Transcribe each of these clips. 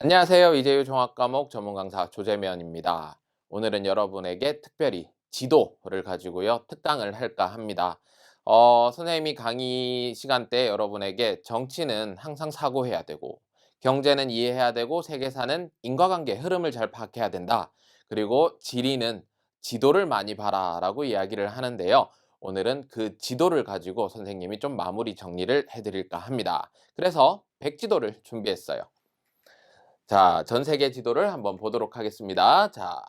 안녕하세요. 이재유 종합과목 전문강사 조재면입니다. 오늘은 여러분에게 특별히 지도를 가지고요. 특강을 할까 합니다. 선생님이 강의 시간 때 여러분에게 정치는 항상 사고해야 되고, 경제는 이해해야 되고, 세계사는 인과관계 흐름을 잘 파악해야 된다. 그리고 지리는 지도를 많이 봐라 라고 이야기를 하는데요. 오늘은 그 지도를 가지고 선생님이 좀 마무리 정리를 해드릴까 합니다. 그래서 백지도를 준비했어요. 자, 전 세계 지도를 한번 보도록 하겠습니다. 자,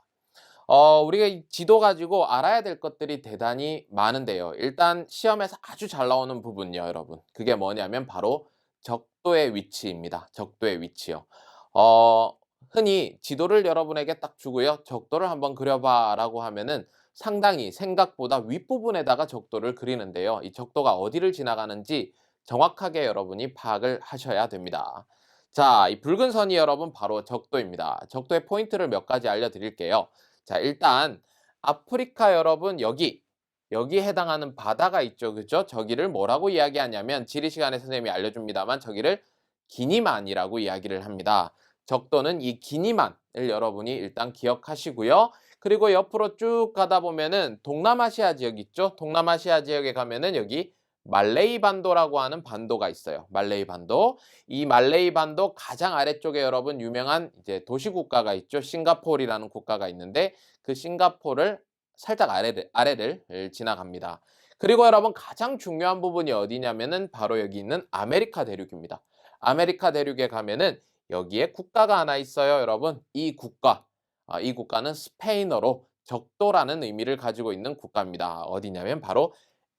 우리가 이 지도 가지고 알아야 될 것들이 대단히 많은데요. 일단 시험에서 아주 잘 나오는 부분요, 여러분. 그게 뭐냐면 바로 적도의 위치입니다. 적도의 위치요. 어, 흔히 지도를 여러분에게 딱 주고요. 적도를 한번 그려봐라고 하면은 상당히 생각보다 윗부분에다가 적도를 그리는데요. 이 적도가 어디를 지나가는지 정확하게 여러분이 파악을 하셔야 됩니다. 자, 이 붉은 선이 여러분 바로 적도입니다. 적도의 포인트를 몇 가지 알려드릴게요. 자, 일단 아프리카 여러분 여기에 해당하는 바다가 있죠. 그죠? 저기를 뭐라고 이야기하냐면 지리 시간에 선생님이 알려줍니다만 저기를 기니만이라고 이야기를 합니다. 적도는 이 기니만을 여러분이 일단 기억하시고요. 그리고 옆으로 쭉 가다 보면은 동남아시아 지역 있죠? 동남아시아 지역에 가면은 여기 말레이 반도라고 하는 반도가 있어요. 말레이 반도. 이 말레이 반도 가장 아래쪽에 여러분 유명한 이제 도시 국가가 있죠. 싱가포르라는 국가가 있는데 그 싱가포르를 살짝 아래를 지나갑니다. 그리고 여러분 가장 중요한 부분이 어디냐면은 바로 여기 있는 아메리카 대륙입니다. 아메리카 대륙에 가면은 여기에 국가가 하나 있어요, 여러분. 이 국가는 스페인어로 적도라는 의미를 가지고 있는 국가입니다. 어디냐면 바로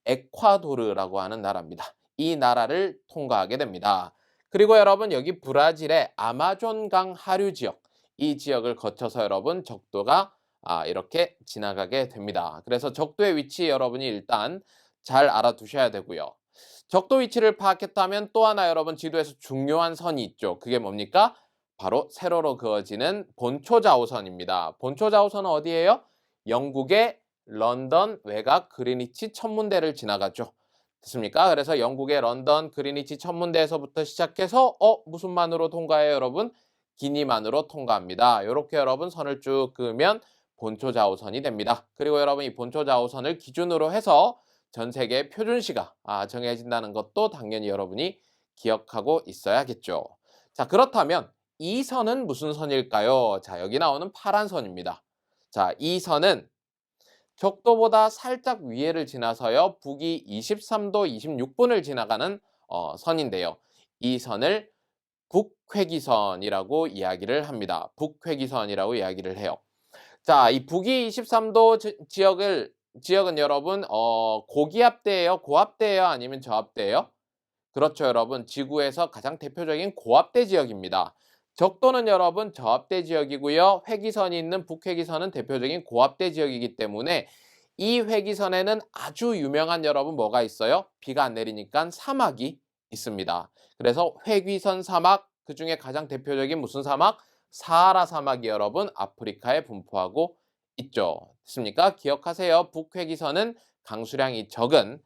에콰도르라고 하는 나라입니다. 이 나라를 통과하게 됩니다. 그리고 여러분 여기 브라질의 아마존강 하류 지역, 이 지역을 거쳐서 여러분 적도가 이렇게 지나가게 됩니다. 그래서 적도의 위치 여러분이 일단 잘 알아두셔야 되고요. 적도 위치를 파악했다면 또 하나 여러분 지도에서 중요한 선이 있죠. 그게 뭡니까? 바로 세로로 그어지는 본초좌우선입니다. 본초좌우선은 어디예요? 영국의 런던 외곽 그리니치 천문대를 지나가죠. 됐습니까? 그래서 영국의 런던 그리니치 천문대에서부터 시작해서 무슨 만으로 통과해요, 여러분? 기니만으로 통과합니다. 이렇게 여러분 선을 쭉 그으면 본초좌우선이 됩니다. 그리고 여러분 이 본초좌우선을 기준으로 해서 전 세계 표준시가 정해진다는 것도 당연히 여러분이 기억하고 있어야겠죠. 자, 그렇다면 이 선은 무슨 선일까요? 자, 여기 나오는 파란 선입니다. 자, 이 선은 적도보다 살짝 위에를 지나서요. 북위 23도 26분을 지나가는 선인데요. 이 선을 북회기선이라고 이야기를 합니다. 북회기선이라고 이야기를 해요. 자, 이 북위 23도 지역은 여러분 고기압대예요? 고압대예요? 아니면 저압대예요? 그렇죠, 여러분. 지구에서 가장 대표적인 고압대 지역입니다. 적도는 여러분 저압대 지역이고요. 회기선이 있는 북회기선은 대표적인 고압대 지역이기 때문에 이 회기선에는 아주 유명한 여러분 뭐가 있어요? 비가 안 내리니까 사막이 있습니다. 그래서 회귀선 사막, 그중에 가장 대표적인 무슨 사막? 사하라 사막이 여러분 아프리카에 분포하고 있죠. 됐습니까? 기억하세요. 북회기선은 강수량이 적은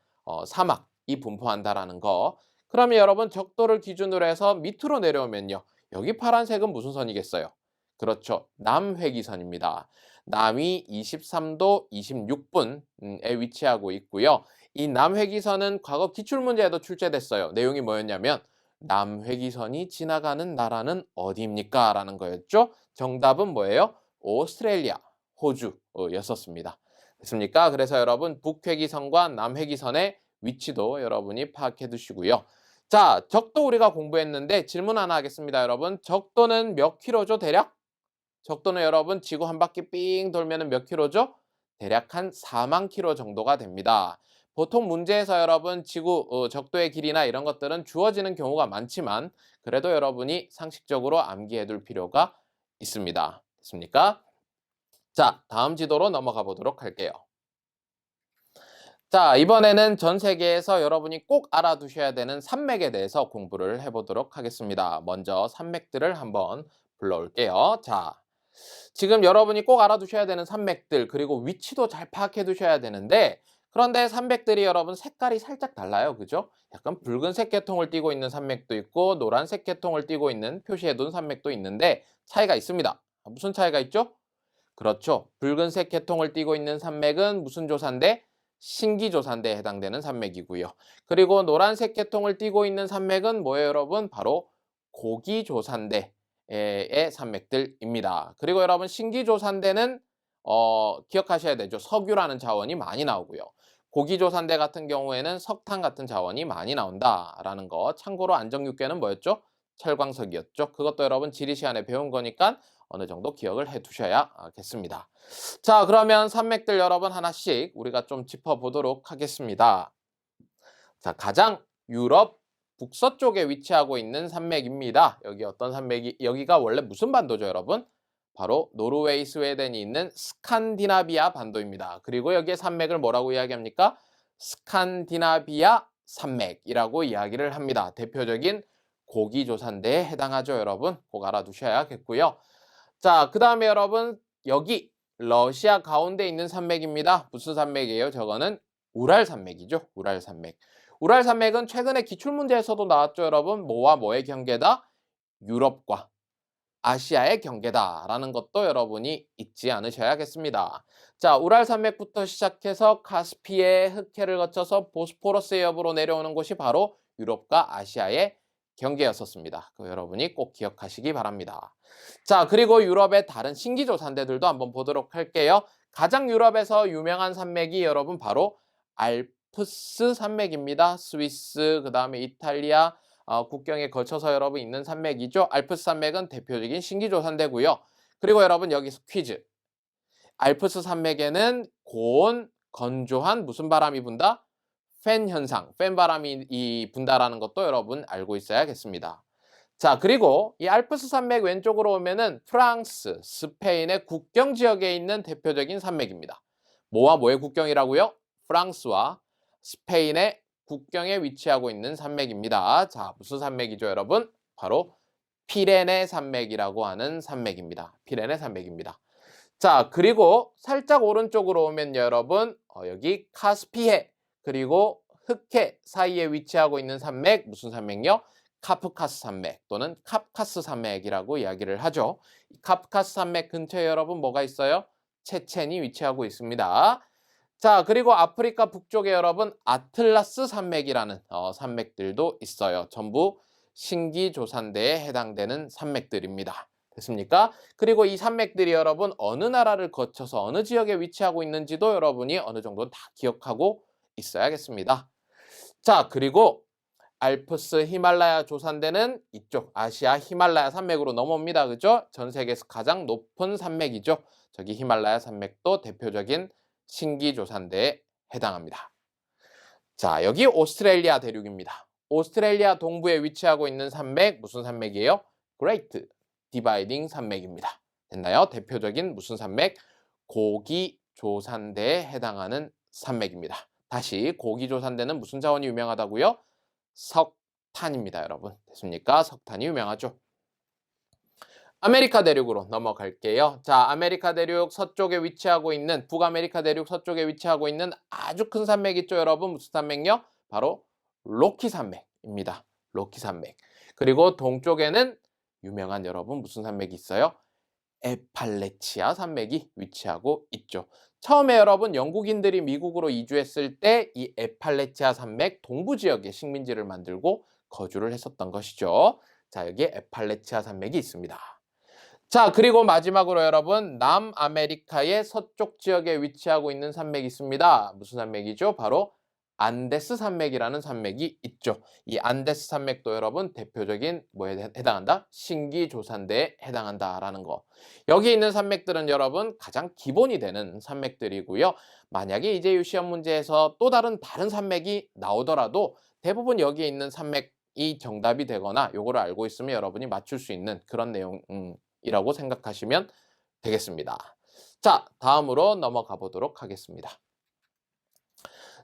사막이 분포한다라는 거. 그러면 여러분 적도를 기준으로 해서 밑으로 내려오면요. 여기 파란색은 무슨 선이겠어요? 그렇죠. 남회기선입니다. 남이 23도 26분에 위치하고 있고요. 이 남회기선은 과거 기출문제에도 출제됐어요. 내용이 뭐였냐면 남회기선이 지나가는 나라는 어디입니까? 라는 거였죠. 정답은 뭐예요? 오스트레일리아, 호주였었습니다. 됐습니까? 그래서 여러분 북회기선과 남회기선의 위치도 여러분이 파악해 두시고요. 자, 적도 우리가 공부했는데 질문 하나 하겠습니다, 여러분. 적도는 몇 킬로죠, 대략? 적도는 여러분 지구 한 바퀴 삥 돌면 몇 킬로죠? 대략 한 4만 킬로 정도가 됩니다. 보통 문제에서 여러분 지구 적도의 길이나 이런 것들은 주어지는 경우가 많지만 그래도 여러분이 상식적으로 암기해 둘 필요가 있습니다. 됐습니까? 자, 다음 지도로 넘어가 보도록 할게요. 자, 이번에는 전 세계에서 여러분이 꼭 알아두셔야 되는 산맥에 대해서 공부를 해보도록 하겠습니다. 먼저 산맥들을 한번 불러올게요. 자, 지금 여러분이 꼭 알아두셔야 되는 산맥들 그리고 위치도 잘 파악해 두셔야 되는데 그런데 산맥들이 여러분 색깔이 살짝 달라요. 그죠? 약간 붉은색 계통을 띠고 있는 산맥도 있고 노란색 계통을 띠고 있는 표시해둔 산맥도 있는데 차이가 있습니다. 무슨 차이가 있죠? 그렇죠. 붉은색 계통을 띠고 있는 산맥은 무슨 조산대? 신기조산대에 해당되는 산맥이고요. 그리고 노란색 계통을 띠고 있는 산맥은 뭐예요, 여러분? 바로 고기조산대의 산맥들입니다. 그리고 여러분 신기조산대는 기억하셔야 되죠. 석유라는 자원이 많이 나오고요. 고기조산대 같은 경우에는 석탄 같은 자원이 많이 나온다라는 거. 참고로 안정육개는 뭐였죠? 철광석이었죠. 그것도 여러분 지리 시간에 배운 거니까 어느 정도 기억을 해 두셔야겠습니다. 자, 그러면 산맥들 여러분 하나씩 우리가 좀 짚어보도록 하겠습니다. 자, 가장 유럽 북서쪽에 위치하고 있는 산맥입니다. 여기 어떤 산맥이, 여기가 원래 무슨 반도죠, 여러분? 바로 노르웨이, 스웨덴이 있는 스칸디나비아 반도입니다. 그리고 여기에 산맥을 뭐라고 이야기합니까? 스칸디나비아 산맥이라고 이야기를 합니다. 대표적인 고기조산대에 해당하죠, 여러분. 꼭 알아두셔야겠고요. 자, 그 다음에 여러분 여기 러시아 가운데 있는 산맥입니다. 무슨 산맥이에요? 저거는 우랄산맥이죠. 우랄산맥. 우랄산맥은 최근에 기출문제에서도 나왔죠, 여러분. 뭐와 뭐의 경계다? 유럽과 아시아의 경계다라는 것도 여러분이 잊지 않으셔야겠습니다. 자, 우랄산맥부터 시작해서 카스피해, 흑해를 거쳐서 보스포러스 해협으로 내려오는 곳이 바로 유럽과 아시아의 경계였었습니다. 그 여러분이 꼭 기억하시기 바랍니다. 자, 그리고 유럽의 다른 신기조산대들도 한번 보도록 할게요. 가장 유럽에서 유명한 산맥이 여러분 바로 알프스 산맥입니다. 스위스, 그 다음에 이탈리아, 국경에 걸쳐서 여러분 있는 산맥이죠. 알프스 산맥은 대표적인 신기조산대고요. 그리고 여러분 여기서 퀴즈. 알프스 산맥에는 고온, 건조한 무슨 바람이 분다? 팬 현상, 팬 바람이 분다라는 것도 여러분 알고 있어야겠습니다. 자, 그리고 이 알프스 산맥 왼쪽으로 오면은 프랑스, 스페인의 국경 지역에 있는 대표적인 산맥입니다. 뭐와 뭐의 국경이라고요? 프랑스와 스페인의 국경에 위치하고 있는 산맥입니다. 자, 무슨 산맥이죠, 여러분? 바로 피레네 산맥이라고 하는 산맥입니다. 피레네 산맥입니다. 자, 그리고 살짝 오른쪽으로 오면 여러분 여기 카스피해 그리고 흑해 사이에 위치하고 있는 산맥 무슨 산맥요? 카프카스 산맥 또는 캅카스 산맥이라고 이야기를 하죠. 카프카스 산맥 근처에 여러분 뭐가 있어요? 체첸이 위치하고 있습니다. 자, 그리고 아프리카 북쪽에 여러분 아틀라스 산맥이라는 산맥들도 있어요. 전부 신기조산대에 해당되는 산맥들입니다. 됐습니까? 그리고 이 산맥들이 여러분 어느 나라를 거쳐서 어느 지역에 위치하고 있는지도 여러분이 어느 정도 다 기억하고 있어야겠습니다. 자, 그리고 알프스 히말라야 조산대는 이쪽 아시아 히말라야 산맥으로 넘어옵니다. 그죠? 전 세계에서 가장 높은 산맥이죠. 저기 히말라야 산맥도 대표적인 신기조산대에 해당합니다. 자, 여기 오스트레일리아 대륙입니다. 오스트레일리아 동부에 위치하고 있는 산맥 무슨 산맥이에요? 그레이트 디바이딩 산맥입니다. 됐나요? 대표적인 무슨 산맥? 고기조산대에 해당하는 산맥입니다. 다시 고기조산대는 무슨 자원이 유명하다고요? 석탄입니다, 여러분. 됐습니까? 석탄이 유명하죠. 아메리카 대륙으로 넘어갈게요. 자, 아메리카 대륙 서쪽에 위치하고 있는 북아메리카 대륙 서쪽에 위치하고 있는 아주 큰 산맥 있죠, 여러분. 무슨 산맥요? 바로 로키 산맥입니다. 로키 산맥. 그리고 동쪽에는 유명한 여러분 무슨 산맥이 있어요? 에팔레치아 산맥이 위치하고 있죠. 처음에 여러분 영국인들이 미국으로 이주했을 때 이 에팔레치아 산맥 동부 지역에 식민지를 만들고 거주를 했었던 것이죠. 자, 여기에 에팔레치아 산맥이 있습니다. 자, 그리고 마지막으로 여러분 남아메리카의 서쪽 지역에 위치하고 있는 산맥이 있습니다. 무슨 산맥이죠? 바로 안데스 산맥이라는 산맥이 있죠. 이 안데스 산맥도 여러분 대표적인 뭐에 해당한다? 신기조산대에 해당한다라는 거. 여기 있는 산맥들은 여러분 가장 기본이 되는 산맥들이고요. 만약에 이제 시험 문제에서 또 다른 산맥이 나오더라도 대부분 여기에 있는 산맥이 정답이 되거나 요거를 알고 있으면 여러분이 맞출 수 있는 그런 내용이라고 생각하시면 되겠습니다. 자, 다음으로 넘어가 보도록 하겠습니다.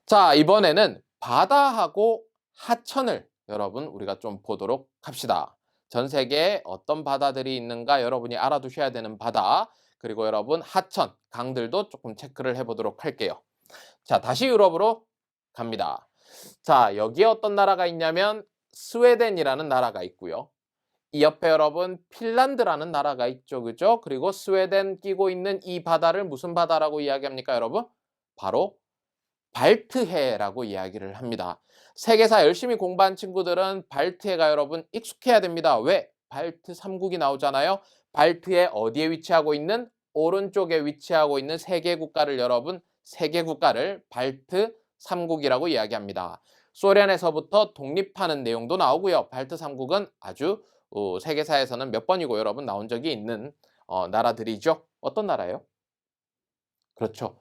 자, 이번에는 바다하고 하천을 여러분 우리가 좀 보도록 합시다. 전 세계에 어떤 바다들이 있는가 여러분이 알아두셔야 되는 바다, 그리고 여러분 하천, 강들도 조금 체크를 해보도록 할게요. 자, 다시 유럽으로 갑니다. 자, 여기에 어떤 나라가 있냐면 스웨덴이라는 나라가 있고요. 이 옆에 여러분 핀란드라는 나라가 있죠. 그죠? 그리고 스웨덴 끼고 있는 이 바다를 무슨 바다라고 이야기합니까, 여러분? 바로 발트해라고 이야기를 합니다. 세계사 열심히 공부한 친구들은 발트해가 여러분 익숙해야 됩니다. 왜? 발트 3국이 나오잖아요. 발트해 어디에 위치하고 있는? 오른쪽에 위치하고 있는 세 개 국가를 여러분, 세 개 국가를 발트 3국이라고 이야기합니다. 소련에서부터 독립하는 내용도 나오고요. 발트 3국은 아주 세계사에서는 몇 번이고 여러분 나온 적이 있는 나라들이죠. 어떤 나라예요? 그렇죠.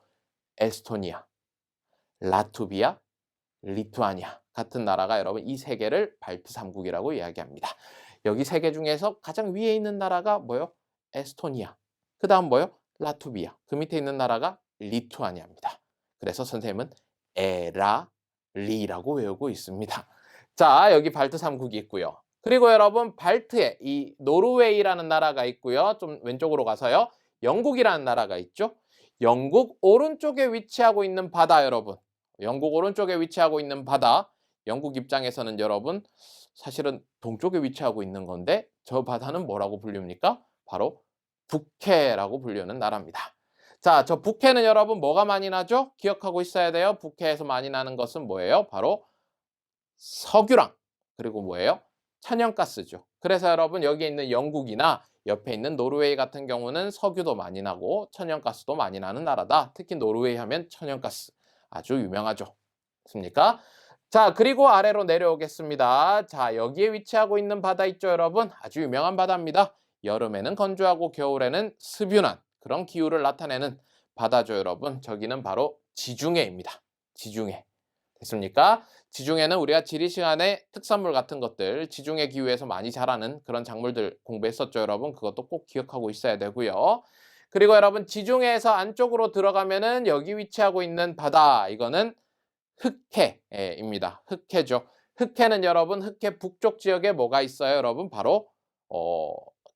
에스토니아, 라투비아, 리투아니아 같은 나라가 여러분 이 세 개를 발트 3국이라고 이야기합니다. 여기 세 개 중에서 가장 위에 있는 나라가 뭐요? 에스토니아. 그 다음 뭐요? 라투비아. 그 밑에 있는 나라가 리투아니아입니다. 그래서 선생님은 에라리라고 외우고 있습니다. 자, 여기 발트 3국이 있고요. 그리고 여러분 발트에 이 노르웨이라는 나라가 있고요. 좀 왼쪽으로 가서요. 영국이라는 나라가 있죠. 영국 오른쪽에 위치하고 있는 바다 여러분. 영국 오른쪽에 위치하고 있는 바다. 영국 입장에서는 여러분 사실은 동쪽에 위치하고 있는 건데 저 바다는 뭐라고 불립니까? 바로 북해라고 불리는 나라입니다. 자, 저 북해는 여러분 뭐가 많이 나죠? 기억하고 있어야 돼요. 북해에서 많이 나는 것은 뭐예요? 바로 석유랑 그리고 뭐예요? 천연가스죠. 그래서 여러분 여기 있는 영국이나 옆에 있는 노르웨이 같은 경우는 석유도 많이 나고 천연가스도 많이 나는 나라다. 특히 노르웨이 하면 천연가스 아주 유명하죠. 맞습니까? 자, 그리고 아래로 내려오겠습니다. 자, 여기에 위치하고 있는 바다 있죠, 여러분? 아주 유명한 바다입니다. 여름에는 건조하고 겨울에는 습윤한 그런 기후를 나타내는 바다죠, 여러분. 저기는 바로 지중해입니다. 지중해. 됐습니까? 지중해는 우리가 지리 시간에 특산물 같은 것들, 지중해 기후에서 많이 자라는 그런 작물들 공부했었죠, 여러분. 그것도 꼭 기억하고 있어야 되고요. 그리고 여러분 지중해에서 안쪽으로 들어가면은 여기 위치하고 있는 바다, 이거는 흑해입니다. 흑해죠. 흑해는 여러분 흑해 북쪽 지역에 뭐가 있어요, 여러분? 바로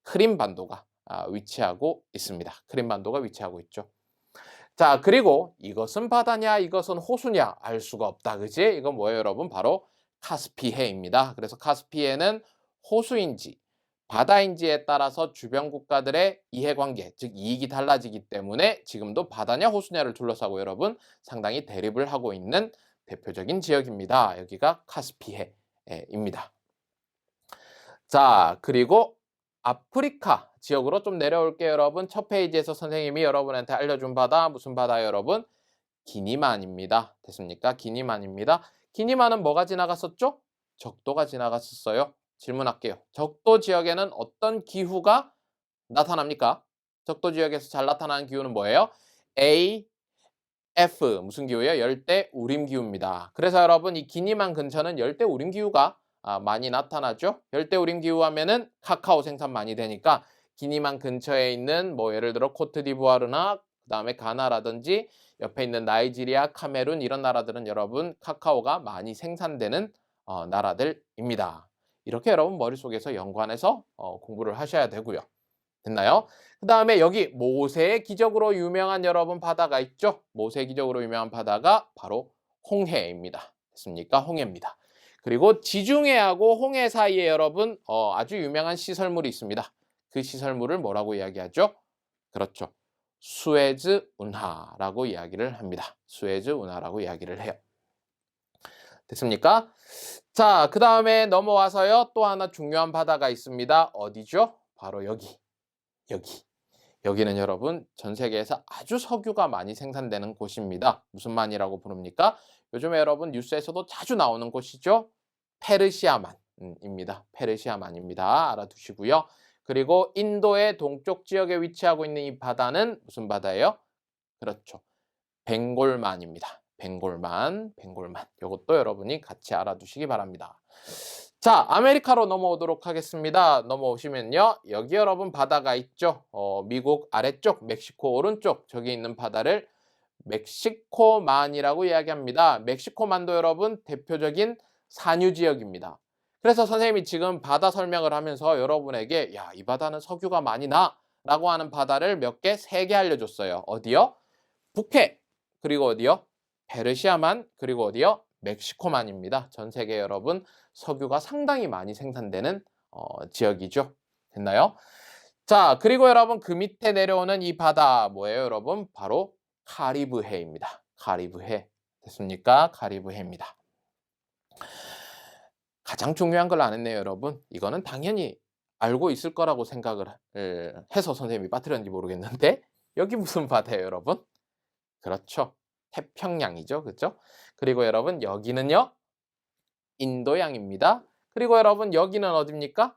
크림반도가 위치하고 있습니다. 크림반도가 위치하고 있죠. 자, 그리고 이것은 바다냐, 이것은 호수냐 알 수가 없다. 그지? 이건 뭐예요, 여러분? 바로 카스피해입니다. 그래서 카스피해는 호수인지 바다인지에 따라서 주변 국가들의 이해관계, 즉 이익이 달라지기 때문에 지금도 바다냐 호수냐를 둘러싸고 여러분 상당히 대립을 하고 있는 대표적인 지역입니다. 여기가 카스피해입니다. 자, 그리고 아프리카 지역으로 좀 내려올게요, 여러분. 첫 페이지에서 선생님이 여러분한테 알려준 바다, 무슨 바다예요, 여러분? 기니만입니다. 됐습니까? 기니만입니다. 기니만은 뭐가 지나갔었죠? 적도가 지나갔었어요. 질문할게요. 적도 지역에는 어떤 기후가 나타납니까? 적도 지역에서 잘 나타나는 기후는 뭐예요? A, F, 무슨 기후예요? 열대 우림 기후입니다. 그래서 여러분 이 기니만 근처는 열대 우림 기후가 많이 나타나죠. 열대 우림 기후 하면은 카카오 생산 많이 되니까 기니만 근처에 있는 뭐 예를 들어 코트디부아르나 그다음에 가나라든지 옆에 있는 나이지리아, 카메룬 이런 나라들은 여러분 카카오가 많이 생산되는 나라들입니다. 이렇게 여러분 머릿속에서 연관해서 공부를 하셔야 되고요. 됐나요? 그 다음에 여기 모세의 기적으로 유명한 여러분 바다가 있죠? 모세의 기적으로 유명한 바다가 바로 홍해입니다. 됐습니까? 홍해입니다. 그리고 지중해하고 홍해 사이에 여러분 아주 유명한 시설물이 있습니다. 그 시설물을 뭐라고 이야기하죠? 그렇죠. 수에즈 운하라고 이야기를 합니다. 수에즈 운하라고 이야기를 해요. 됐습니까? 자, 그 다음에 넘어와서요. 또 하나 중요한 바다가 있습니다. 어디죠? 바로 여기. 여기는 여러분 전 세계에서 아주 석유가 많이 생산되는 곳입니다. 무슨 만이라고 부릅니까? 요즘에 여러분 뉴스에서도 자주 나오는 곳이죠. 페르시아만입니다. 페르시아만입니다. 알아두시고요. 그리고 인도의 동쪽 지역에 위치하고 있는 이 바다는 무슨 바다예요? 그렇죠. 벵골만입니다. 벵골만. 이것도 여러분이 같이 알아두시기 바랍니다. 자, 아메리카로 넘어오도록 하겠습니다. 넘어오시면요. 여기 여러분 바다가 있죠. 미국 아래쪽, 멕시코 오른쪽 저기 있는 바다를 멕시코만이라고 이야기합니다. 멕시코만도 여러분 대표적인 산유 지역입니다. 그래서 선생님이 지금 바다 설명을 하면서 여러분에게 야, 이 바다는 석유가 많이 나 라고 하는 바다를 몇 개? 3개 알려줬어요. 어디요? 북해. 그리고 어디요? 페르시아만, 그리고 어디요? 멕시코만입니다. 전 세계 여러분 석유가 상당히 많이 생산되는 지역이죠. 됐나요? 자, 그리고 여러분 그 밑에 내려오는 이 바다 뭐예요, 여러분? 바로 카리브해입니다. 카리브해. 됐습니까? 카리브해입니다. 가장 중요한 걸 안 했네요, 여러분. 이거는 당연히 알고 있을 거라고 생각을 해서 선생님이 빠뜨렸는지 모르겠는데 여기 무슨 바다예요, 여러분? 그렇죠. 태평양이죠. 그렇죠? 그리고 여러분 여기는요. 인도양입니다. 그리고 여러분 여기는 어디입니까?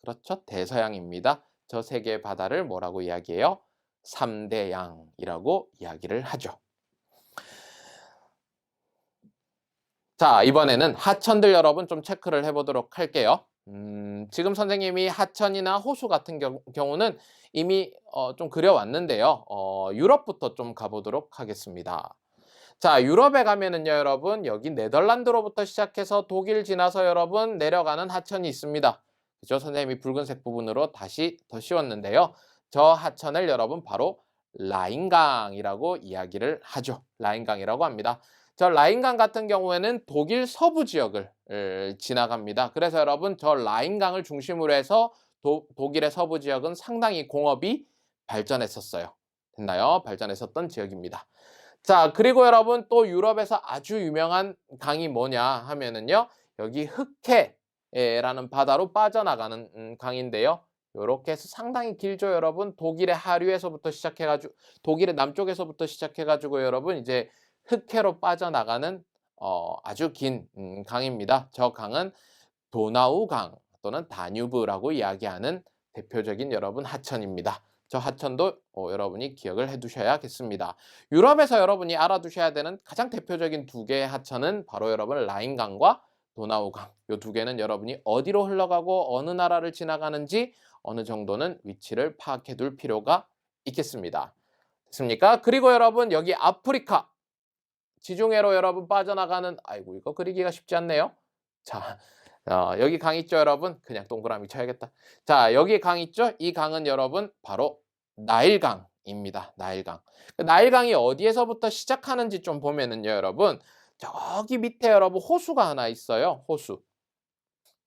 그렇죠. 대서양입니다. 저 세 개의 바다를 뭐라고 이야기해요? 삼대양이라고 이야기를 하죠. 자, 이번에는 하천들 여러분 좀 체크를 해보도록 할게요. 지금 선생님이 하천이나 호수 같은 경우는 이미 좀 그려왔는데요. 유럽부터 좀 가보도록 하겠습니다. 자, 유럽에 가면은요, 여러분, 여기 네덜란드로부터 시작해서 독일 지나서 여러분 내려가는 하천이 있습니다. 그죠? 선생님이 붉은색 부분으로 다시 더 씌웠는데요. 저 하천을 여러분 바로 라인강이라고 이야기를 하죠. 라인강이라고 합니다. 저 라인강 같은 경우에는 독일 서부 지역을 지나갑니다. 그래서 여러분 저 라인강을 중심으로 해서 독일의 서부 지역은 상당히 공업이 발전했었어요. 됐나요? 발전했었던 지역입니다. 자, 그리고 여러분 또 유럽에서 아주 유명한 강이 뭐냐 하면은요. 여기 흑해라는 바다로 빠져나가는 강인데요. 요렇게 해서 상당히 길죠, 여러분. 독일의 하류에서부터 시작해가지고 독일의 남쪽에서부터 시작해가지고 여러분 이제 흑해로 빠져나가는 아주 긴 강입니다. 저 강은 도나우강 또는 다뉴브라고 이야기하는 대표적인 여러분 하천입니다. 저 하천도 여러분이 기억을 해두셔야겠습니다. 유럽에서 여러분이 알아두셔야 되는 가장 대표적인 두 개의 하천은 바로 여러분 라인강과 도나우강. 이 두 개는 여러분이 어디로 흘러가고 어느 나라를 지나가는지 어느 정도는 위치를 파악해 둘 필요가 있겠습니다. 됐습니까? 그리고 여러분 여기 아프리카 지중해로 여러분 빠져나가는 아이고 이거 그리기가 쉽지 않네요. 자, 여기 강 있죠, 여러분? 그냥 동그라미 쳐야겠다. 자, 여기 강 있죠? 이 강은 여러분 바로 나일강입니다. 나일강. 나일강이 어디에서부터 시작하는지 좀 보면은요, 여러분. 저기 밑에 여러분 호수가 하나 있어요. 호수.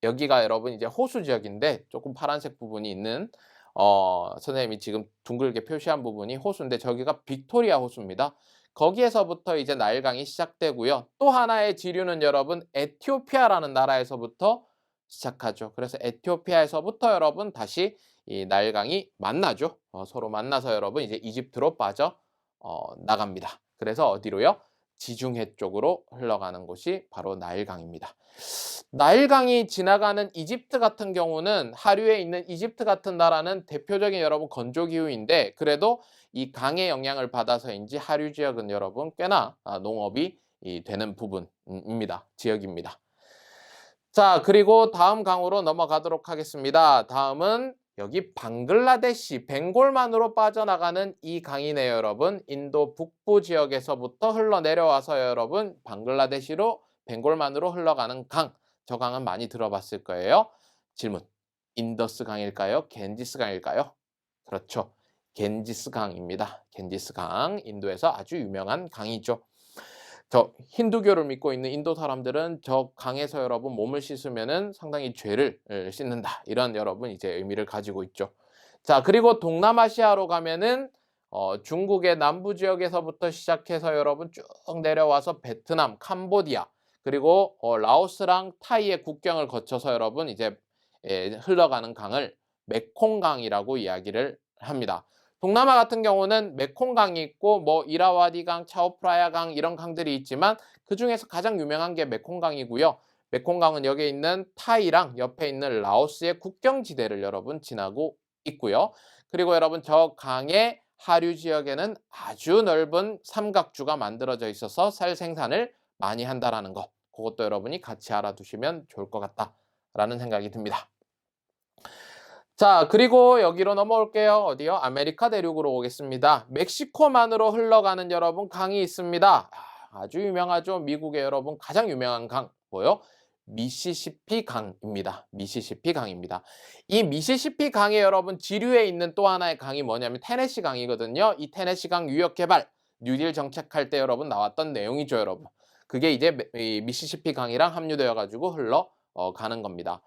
여기가 여러분 이제 호수 지역인데 조금 파란색 부분이 있는 선생님이 지금 둥글게 표시한 부분이 호수인데 저기가 빅토리아 호수입니다. 거기에서부터 이제 나일강이 시작되고요. 또 하나의 지류는 여러분 에티오피아라는 나라에서부터 시작하죠. 그래서 에티오피아에서부터 여러분 다시 이 나일강이 만나죠. 서로 만나서 여러분 이제 이집트로 빠져 나갑니다. 그래서 어디로요? 지중해 쪽으로 흘러가는 곳이 바로 나일강입니다. 나일강이 지나가는 이집트 같은 경우는 하류에 있는 이집트 같은 나라는 대표적인 여러분 건조기후인데 그래도 이 강의 영향을 받아서인지 하류 지역은 여러분 꽤나 농업이 되는 부분입니다. 지역입니다. 자, 그리고 다음 강으로 넘어가도록 하겠습니다. 다음은 여기 방글라데시 벵골만으로 빠져나가는 이 강이네요, 여러분. 인도 북부 지역에서부터 흘러내려와서 여러분 방글라데시로 벵골만으로 흘러가는 강. 저 강은 많이 들어봤을 거예요. 질문. 인더스 강일까요? 겐지스 강일까요? 그렇죠. 겐지스 강입니다. 겐지스 강. 인도에서 아주 유명한 강이죠. 저 힌두교를 믿고 있는 인도 사람들은 저 강에서 여러분 몸을 씻으면은 상당히 죄를 씻는다. 이런 여러분 이제 의미를 가지고 있죠. 자, 그리고 동남아시아로 가면은 중국의 남부 지역에서부터 시작해서 여러분 쭉 내려와서 베트남, 캄보디아, 그리고 라오스랑 타이의 국경을 거쳐서 여러분 이제 흘러가는 강을 메콩강이라고 이야기를 합니다. 동남아 같은 경우는 메콩강이 있고 뭐 이라와디강, 차오프라야강 이런 강들이 있지만 그중에서 가장 유명한 게 메콩강이고요. 메콩강은 여기 있는 타이랑 옆에 있는 라오스의 국경지대를 여러분 지나고 있고요. 그리고 여러분 저 강의 하류 지역에는 아주 넓은 삼각주가 만들어져 있어서 쌀 생산을 많이 한다라는 것. 그것도 여러분이 같이 알아두시면 좋을 것 같다라는 생각이 듭니다. 자, 그리고 여기로 넘어올게요. 어디요? 아메리카 대륙으로 오겠습니다. 멕시코만으로 흘러가는 여러분 강이 있습니다. 아주 유명하죠. 미국의 여러분 가장 유명한 강 뭐요? 미시시피 강입니다. 미시시피 강입니다. 이 미시시피 강의 여러분 지류에 있는 또 하나의 강이 뭐냐면 테네시 강이거든요. 이 테네시 강 유역 개발 뉴딜 정책할 때 여러분 나왔던 내용이죠, 여러분. 그게 이제 이 미시시피 강이랑 합류되어 가지고 가는 겁니다.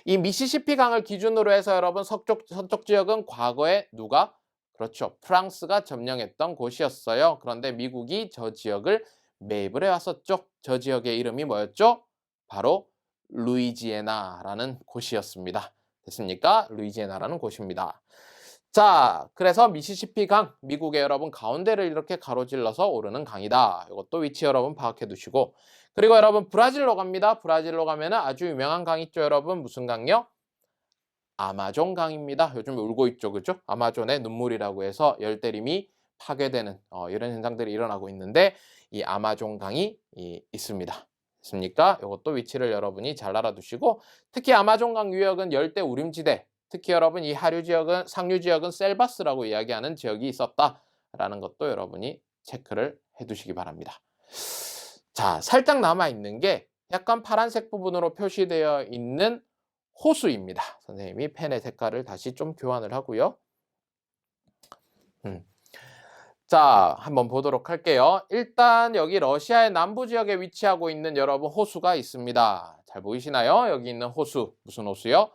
이 미시시피 강을 기준으로 해서 여러분 서쪽 지역은 과거에 누가? 그렇죠. 프랑스가 점령했던 곳이었어요. 그런데 미국이 저 지역을 매입을 해왔었죠. 저 지역의 이름이 뭐였죠? 바로 루이지애나라는 곳이었습니다. 됐습니까? 루이지애나라는 곳입니다. 자, 그래서 미시시피 강, 미국의 여러분 가운데를 이렇게 가로질러서 오르는 강이다. 이것도 위치 여러분 파악해 두시고, 그리고 여러분 브라질로 갑니다. 브라질로 가면은 아주 유명한 강 있죠, 여러분. 무슨 강요? 아마존 강입니다. 요즘 울고 있죠, 그죠? 아마존의 눈물이라고 해서 열대림이 파괴되는 이런 현상들이 일어나고 있는데, 이 아마존 강이 있습니다. 됐습니까? 이것도 위치를 여러분이 잘 알아두시고, 특히 아마존 강 유역은 열대 우림지대, 특히 여러분 이 하류 지역은 상류 지역은 셀바스라고 이야기하는 지역이 있었다라는 것도 여러분이 체크를 해두시기 바랍니다. 자, 살짝 남아 있는 게 약간 파란색 부분으로 표시되어 있는 호수입니다. 선생님이 펜의 색깔을 다시 좀 교환을 하고요. 자, 한번 보도록 할게요. 일단 여기 러시아의 남부 지역에 위치하고 있는 여러분 호수가 있습니다. 잘 보이시나요? 여기 있는 호수, 무슨 호수요?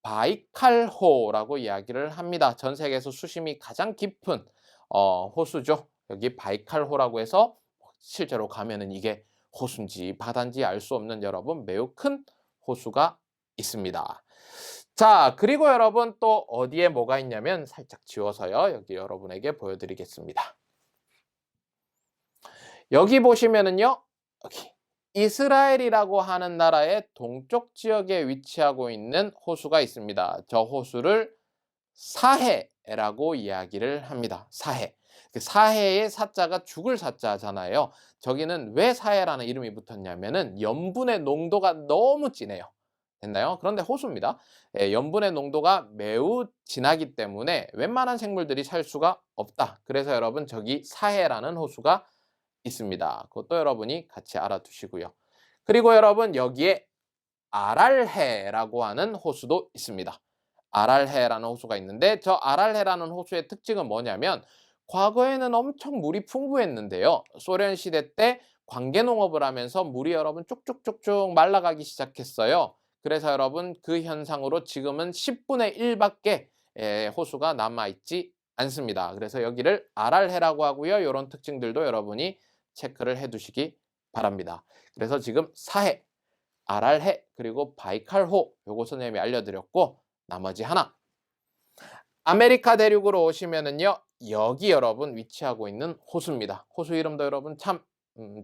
바이칼호라고 이야기를 합니다. 전 세계에서 수심이 가장 깊은 호수죠. 여기 바이칼호라고 해서 실제로 가면은 이게 호수인지 바다인지 알 수 없는 여러분 매우 큰 호수가 있습니다. 자, 그리고 여러분 또 어디에 뭐가 있냐면 살짝 지워서요. 여기 여러분에게 보여드리겠습니다. 여기 보시면은요. 여기 이스라엘이라고 하는 나라의 동쪽 지역에 위치하고 있는 호수가 있습니다. 저 호수를 사해라고 이야기를 합니다. 사해. 사해의 사자가 죽을 사자잖아요. 저기는 왜 사해라는 이름이 붙었냐면은 염분의 농도가 너무 진해요. 됐나요? 그런데 호수입니다. 염분의 농도가 매우 진하기 때문에 웬만한 생물들이 살 수가 없다. 그래서 여러분 저기 사해라는 호수가 있습니다. 그것도 여러분이 같이 알아두시고요. 그리고 여러분 여기에 아랄해라고 하는 호수도 있습니다. 아랄해라는 호수가 있는데 저 아랄해라는 호수의 특징은 뭐냐면 과거에는 엄청 물이 풍부했는데요. 소련 시대 때 관계농업을 하면서 물이 여러분 쭉쭉쭉쭉 말라가기 시작했어요. 그래서 여러분 그 현상으로 지금은 10분의 1밖에 호수가 남아있지 않습니다. 그래서 여기를 아랄해라고 하고요. 이런 특징들도 여러분이 체크를 해두시기 바랍니다. 그래서 지금 사해, 아랄해, 그리고 바이칼호 요거 선생님이 알려드렸고 나머지 하나 아메리카 대륙으로 오시면은요 여기 여러분 위치하고 있는 호수입니다. 호수 이름도 여러분 참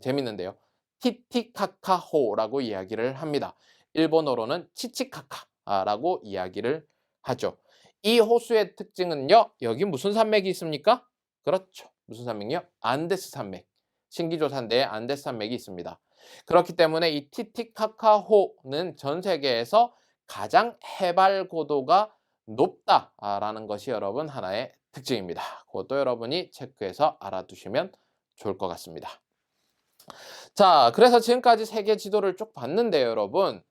재밌는데요. 티티카카호라고 이야기를 합니다. 일본어로는 치치카카라고 이야기를 하죠. 이 호수의 특징은요 여기 무슨 산맥이 있습니까? 그렇죠. 무슨 산맥이요? 안데스 산맥. 신기조산대에 안데스 산맥이 있습니다. 그렇기 때문에 이 티티카카호는 전 세계에서 가장 해발 고도가 높다라는 것이 여러분 하나의 특징입니다. 그것도 여러분이 체크해서 알아두시면 좋을 것 같습니다. 자, 그래서 지금까지 세계 지도를 쭉 봤는데요, 여러분.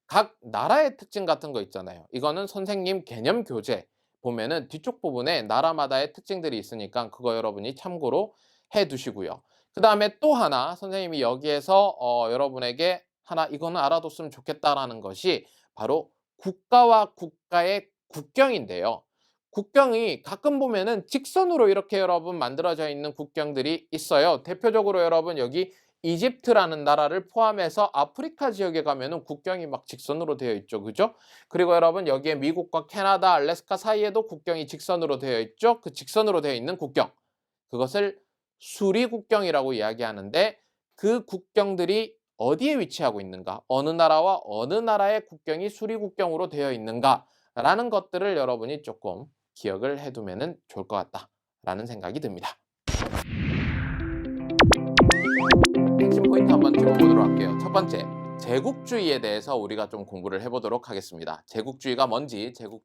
각 나라의 특징 같은 거 있잖아요. 이거는 선생님 개념 교재 보면은 뒤쪽 부분에 나라마다의 특징들이 있으니까 그거 여러분이 참고로 해 두시고요. 그 다음에 또 하나 선생님이 여기에서 여러분에게 하나 이거는 알아뒀으면 좋겠다라는 것이 바로 국가와 국가의 국경인데요. 국경이 가끔 보면은 직선으로 이렇게 여러분 만들어져 있는 국경들이 있어요. 대표적으로 여러분 여기 이집트라는 나라를 포함해서 아프리카 지역에 가면은 국경이 막 직선으로 되어 있죠. 그죠? 그리고 여러분 여기에 미국과 캐나다, 알래스카 사이에도 국경이 직선으로 되어 있죠. 그 직선으로 되어 있는 국경. 그것을 수리국경이라고 이야기하는데 그 국경들이 어디에 위치하고 있는가? 어느 나라와 어느 나라의 국경이 수리국경으로 되어 있는가라는 것들을 여러분이 조금 기억을 해두면 좋을 것 같다라는 생각이 듭니다. 핵심 포인트 한번 짚어보도록 할게요. 첫 번째, 제국주의에 대해서 우리가 좀 공부를 해보도록 하겠습니다. 제국주의가 뭔지, 제국주의